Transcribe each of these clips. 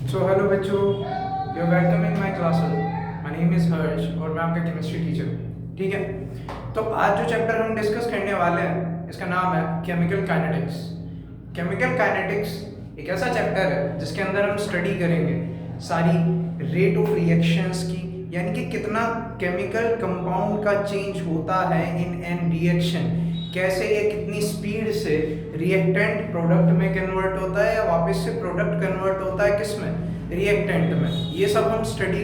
सो hello बच्चों, you are welcome in my classes. My name is Harsh और मैं आपका केमिस्ट्री टीचर हूँ। ठीक है, तो आज जो चैप्टर हम डिस्कस करने वाले हैं इसका नाम है केमिकल काइनेटिक्स। केमिकल काइनेटिक्स एक ऐसा चैप्टर है जिसके अंदर हम स्टडी करेंगे सारी रेट ऑफ रिएक्शंस की, यानी कि कितना केमिकल कंपाउंड का चेंज होता है इन एन रिएक्शन, कैसे ये कितनी स्पीड से रिएक्टेंट प्रोडक्ट में कन्वर्ट होता है या वापस से प्रोडक्ट कन्वर्ट होता है किस में, रिएक्टेंट में। ये सब हम स्टडी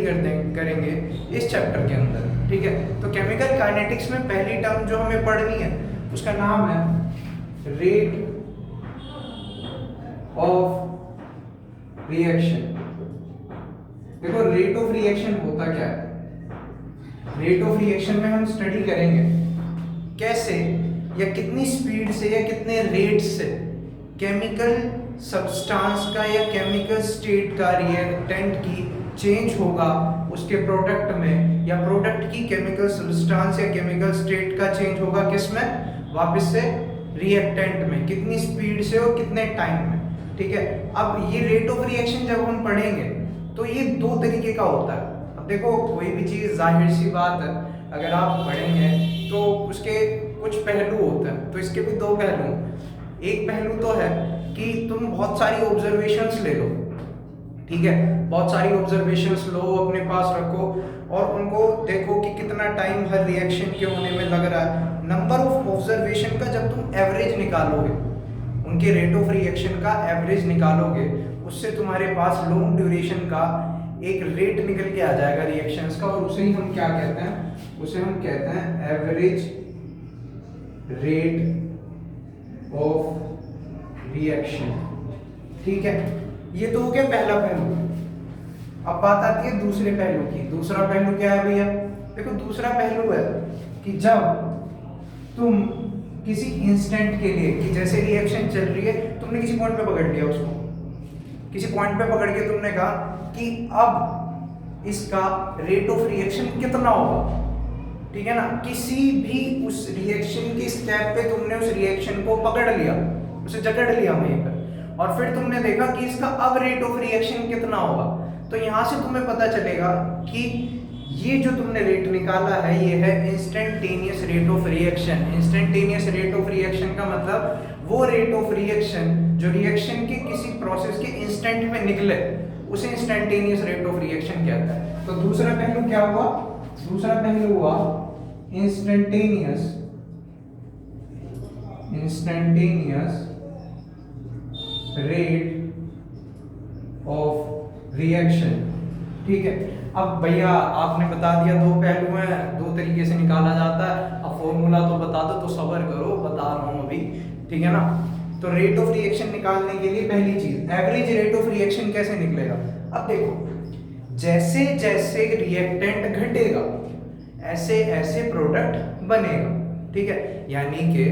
करेंगे इस चैप्टर के अंदर। ठीक है, तो केमिकल काइनेटिक्स में पहली टर्म जो हमें पढ़नी है उसका नाम है रेट ऑफ रिएक्शन। देखो, रेट ऑफ रिएक्शन होता क्या है। रेट ऑफ रिएक्शन में हम स्टडी करेंगे कैसे या कितनी स्पीड से या कितने रेट से केमिकल सब्सटेंस का या केमिकल स्टेट का रिएक्टेंट की चेंज होगा उसके प्रोडक्ट में, या प्रोडक्ट की केमिकल सब्सटेंस या केमिकल स्टेट का चेंज होगा किस में, वापस से रिएक्टेंट में, कितनी स्पीड से और कितने टाइम में। ठीक है, अब ये रेट ऑफ रिएक्शन जब हम पढ़ेंगे तो ये दो तरीके का होता है। अब देखो, कोई भी चीज़ जाहिर सी बात है अगर आप पढ़ेंगे तो उसके कुछ पहलू होते हैं, तो इसके भी दो पहलू। एक पहलू तो है कि तुम बहुत सारी ऑब्जर्वेशंस ले लो। ठीक है, बहुत सारी ऑब्जर्वेशंस लो, अपने पास रखो और उनको देखो कि कितना टाइम हर रिएक्शन के होने में लग रहा है। नंबर ऑफ ऑब्जर्वेशन का जब तुम एवरेज निकालोगे, उनके रेट ऑफ रिएक्शन का एवरेज निकालोगे, उससे तुम्हारे पास लॉन्ग ड्यूरेशन का एक रेट निकल के आ जाएगा रिएक्शंस का, और उसे ही हम क्या कहते हैं, उसे हम कहते हैं एवरेज रेट ऑफ रिएक्शन। ठीक है, ये तो हो गया पहला पहलू। अब बात आती है दूसरे पहलू की। दूसरा पहलू क्या है भैया? देखो, दूसरा पहलू है कि जब तुम किसी इंस्टेंट के लिए, कि जैसे रिएक्शन चल रही है, तुमने किसी पॉइंट पे पकड़ लिया उसको, किसी पॉइंट पे पकड़ के तुमने कहा कि अब इसका रेट ऑफ रिएक्शन कितना होगा। ठीक है ना, किसी भी उस रिएक्शन के स्टेप पे तुमने उस रिएक्शन को पकड़ लिया, उसे जकड़ लिया वहीं पर, और फिर तुमने देखा कि इसका अब रेट ऑफ रिएक्शन कितना होगा। तो यहाँ से तुम्हें पता चलेगा कि ये जो तुमने रेट निकाला है ये है instantaneous rate of reaction. Instantaneous rate of reaction का मतलब वो रेट ऑफ रिएक्शन जो रिएक्शन के किसी प्रोसेस के इंस्टेंट में निकले, उसे इंस्टेंटेनियस रेट ऑफ रिएक्शन कहता है। तो दूसरा पहलू क्या हुआ? दूसरा पहलू हुआ इंस्टेंटेनियस रेट ऑफ रिएक्शन। ठीक है, अब भैया आपने बता दिया दो पहलू हैं, दो तरीके से निकाला जाता है। अब फॉर्मूला तो बता दो, तो सब्र करो, बता रहा हूं अभी। ठीक है ना, तो रेट ऑफ रिएक्शन निकालने के लिए पहली चीज एवरेज रेट ऑफ रिएक्शन कैसे निकलेगा। अब देखो, जैसे जैसे रिएक्टेंट घटेगा ऐसे ऐसे प्रोडक्ट बनेगा। ठीक है, यानी कि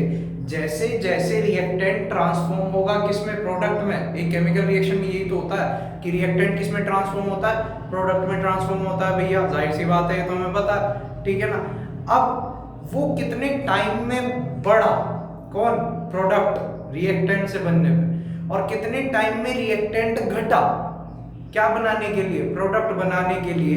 जैसे जैसे रिएक्टेंट ट्रांसफॉर्म होगा किसमें, प्रोडक्ट में। एक केमिकल रिएक्शन में यही तो होता है कि रिएक्टेंट किसमें ट्रांसफॉर्म होता है, प्रोडक्ट में ट्रांसफॉर्म होता है भैया, जाहिर सी बात है, तो हमें पता है। ठीक है ना, अब वो कितने टाइम में बढ़ा, कौन, प्रोडक्ट रिएक्टेंट से बनने में, और कितने टाइम में रिएक्टेंट घटा क्या बनाने के लिए, प्रोडक्ट बनाने के लिए।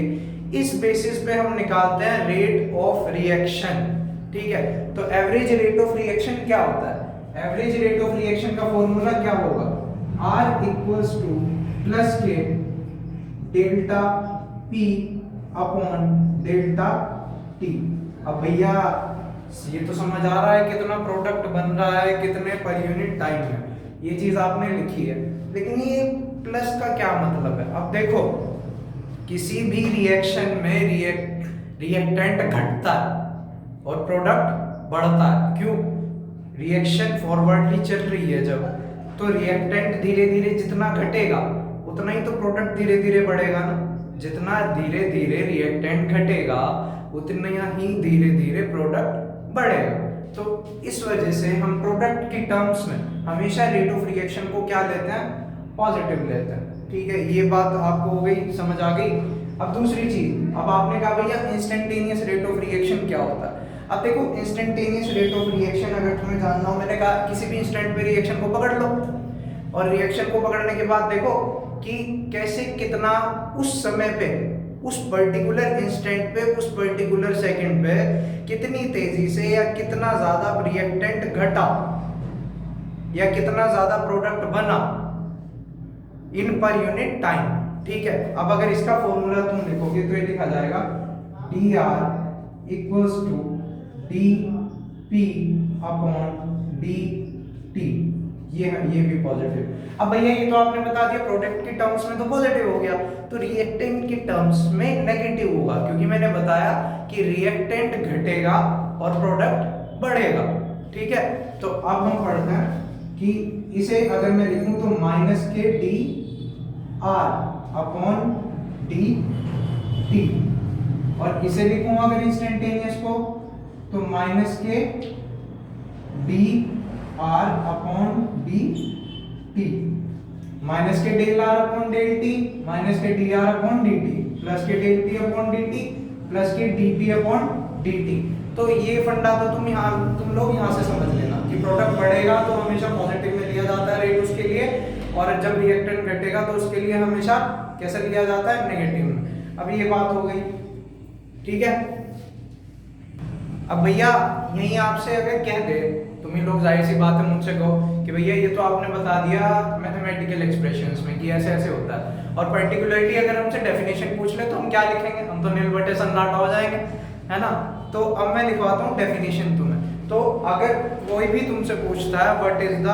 इस बेसिस पे हम निकालते हैं रेट ऑफ रिएक्शन। ठीक है, तो एवरेज रेट ऑफ रिएक्शन क्या होता है? एवरेज रेट ऑफ रिएक्शन का फॉर्मूला क्या होगा? R इक्वल्स टू प्लस के delta P upon delta T। अब भैया ये तो समझ आ रहा है कितना प्रोडक्ट बन रहा है, कितने पर यूनिट टाइम में, ये चीज आपने लिखी है, लेकिन ये प्लस का क्या मतलब है? अब देखो, किसी भी रिएक्शन में रिएक्टेंट घटता है और प्रोडक्ट बढ़ता है। क्यों? रिएक्शन फॉरवर्डली चल रही है जब, तो रिएक्टेंट धीरे धीरे जितना घटेगा उतना ही तो प्रोडक्ट धीरे धीरे बढ़ेगा ना। जितना धीरे धीरे रिएक्टेंट घटेगा उतना ही धीरे धीरे प्रोडक्ट बढ़ेगा। तो इस वजह से हम प्रोडक्ट की टर्म्स में हमेशा रेट ऑफ रिएक्शन को क्या लेते हैं, पॉजिटिव लेते हैं। ठीक है, ये बात आपको हो गई, समझ आ गई। अब दूसरी चीज, अब आपने कहा भैया इंस्टेंटेनियस रेट ऑफ रिएक्शन क्या होता है। अब देखो, इंस्टेंटेनियस रेट ऑफ रिएक्शन अगर तुम्हें जानना हो, मैंने कहा किसी भी इंस्टेंट पे रिएक्शन को पकड़ लो, और रिएक्शन को पकड़ने के बाद देखो कि कैसे कितना उस समय पे, उस पर्टिकुलर इंस्टेंट पे, उस पर्टिकुलर सेकंड पे कितनी तेजी से या कितना ज्यादा रिएक्टेंट घटा या कितना ज्यादा प्रोडक्ट बना इन पर यूनिट टाइम। ठीक है, अब अगर इसका फॉर्मूला तुम लिखोगे तो ये लिखा जाएगा D R equals to D P upon D T. ये भी पॉजिटिव। अब भैया ये तो आपने बता दिया प्रोडक्ट के टर्म्स में तो पॉजिटिव हो गया, तो रिएक्टेंट के टर्म्स में नेगेटिव होगा, क्योंकि मैंने बताया कि रिएक्टेंट घटेगा और प्रोडक्ट बढ़ेगा। ठीक है, तो अब हम पढ़ते हैं कि इसे अगर मैं लिखूं तो माइनस के D R upon D T, और इसे लिखूं अगर इंस्टेंटेनियस को तो माइनस के D R upon D T, minus के del R upon del T, minus के D R upon D T, plus के del T upon D T, plus के D P upon D T. तो ये फंडा तो तुम लोग यहाँ से समझ लेना कि प्रोडक्ट बढ़ेगा तो हमेशा पॉजिटिव में लिया जाता है रेट उसके लिए, और जब रिएक्टेंट घटेगा तो उसके लिए हमेशा कैसे लिया जाता है, नेगेटिव में। अब ये बात हो गई। ठीक है, अब भैया यही आपसे अगर कह दे, तुम लोग जाहिर सी बात है मुझसे कहो कि भैया ये तो आपने बता दिया मैथमेटिकल एक्सप्रेशंस में कि ऐसे ऐसे होता है, और पर्टिकुलरली अगर हमसे डेफिनेशन पूछ ले तो हम क्या लिखेंगे, हम तो नील बटे सन्नाटा हो जाएंगे, है ना। तो अब मैं लिखवाता हूँ डेफिनेशन तुम्हें। तो अगर कोई भी तुमसे पूछता है what is the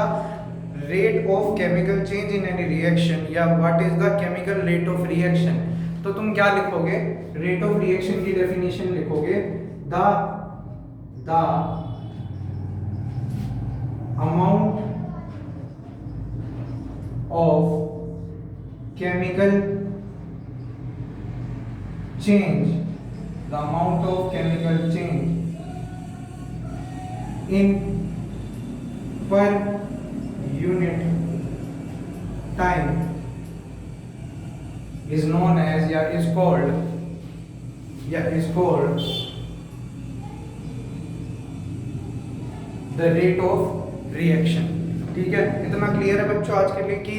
rate of chemical change in any reaction या what is the chemical rate of reaction, तो तुम क्या लिखोगे, रेट ऑफ रिएक्शन की डेफिनेशन लिखोगे the amount of chemical change, the amount of chemical change in per unit time is known as is called the rate of reaction. ठीक है, इतना clear है बच्चों आज के लिए कि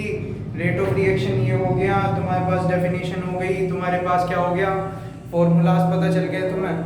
रेट ऑफ रिएक्शन ये हो गया, तुम्हारे पास डेफिनेशन हो गई, तुम्हारे पास क्या हो गया, फॉर्मूलाज पता चल गए तुम्हें।